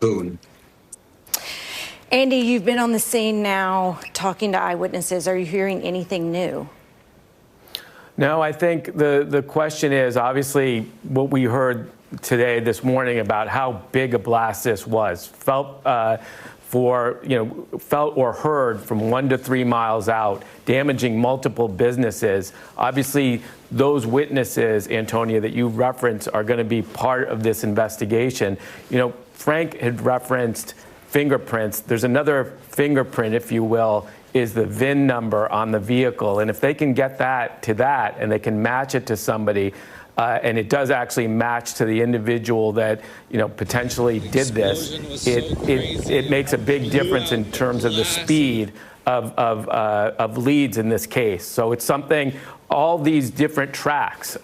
boon. Andy, you've been on the scene now talking to eyewitnesses. Are you hearing anything new? No, I think the question is obviously what we heard today, this morning, about how big a blast this was. Felt or heard from 1 to 3 miles out, damaging multiple businesses. Obviously, those witnesses, Antonia, that you referenced are going to be part of this investigation. Frank had referenced fingerprints. There's another fingerprint, if you will, is the VIN number on the vehicle. And if they can get that and they can match it to somebody, and it does actually match to the individual that potentially did this, it makes a big difference in terms of the speed of leads in this case. So it's something, all these different tracks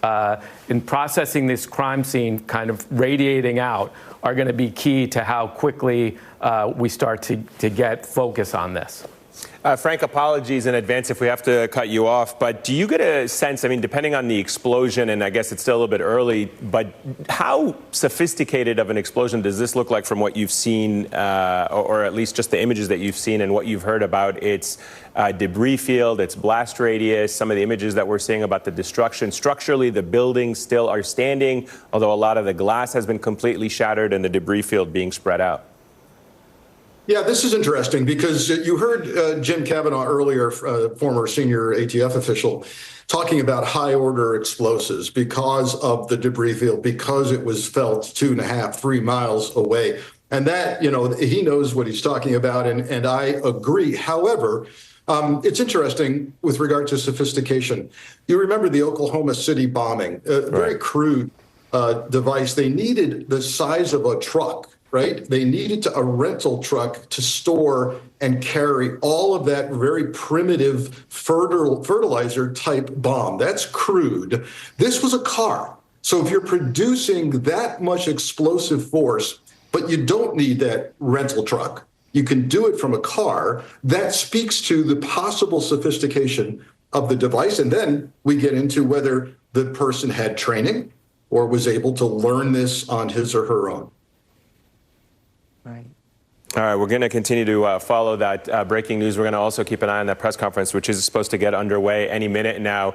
in processing this crime scene kind of radiating out are going to be key to how quickly we start to get focus on this. Frank, apologies in advance if we have to cut you off, but do you get a sense, depending on the explosion, and I guess it's still a little bit early, but how sophisticated of an explosion does this look like from what you've seen, or at least just the images that you've seen and what you've heard about its debris field, its blast radius, some of the images that we're seeing about the destruction? Structurally, the buildings still are standing, although a lot of the glass has been completely shattered and the debris field being spread out. Yeah, this is interesting because you heard Jim Kavanaugh earlier, former senior ATF official, talking about high order explosives because of the debris field, because it was felt 2.5, 3 miles away. And that, he knows what he's talking about. And I agree. However, it's interesting with regard to sophistication. You remember the Oklahoma City bombing, very crude device. They needed the size of a truck. Right? They needed a rental truck to store and carry all of that very primitive fertilizer type bomb. That's crude. This was a car. So if you're producing that much explosive force, but you don't need that rental truck, you can do it from a car, that speaks to the possible sophistication of the device. And then we get into whether the person had training or was able to learn this on his or her own. Right. All right, we're going to continue to follow that breaking news. We're going to also keep an eye on that press conference, which is supposed to get underway any minute now.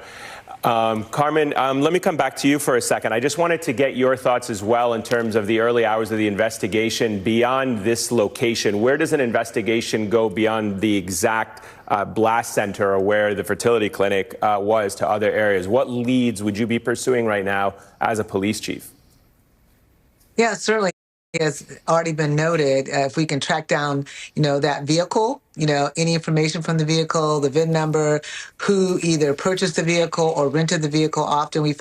Carmen, let me come back to you for a second. I just wanted to get your thoughts as well in terms of the early hours of the investigation beyond this location. Where does an investigation go beyond the exact blast center or where the fertility clinic was to other areas? What leads would you be pursuing right now as a police chief? Yeah, certainly. Has already been noted, if we can track down, that vehicle, any information from the vehicle, the VIN number, who either purchased the vehicle or rented the vehicle. Often we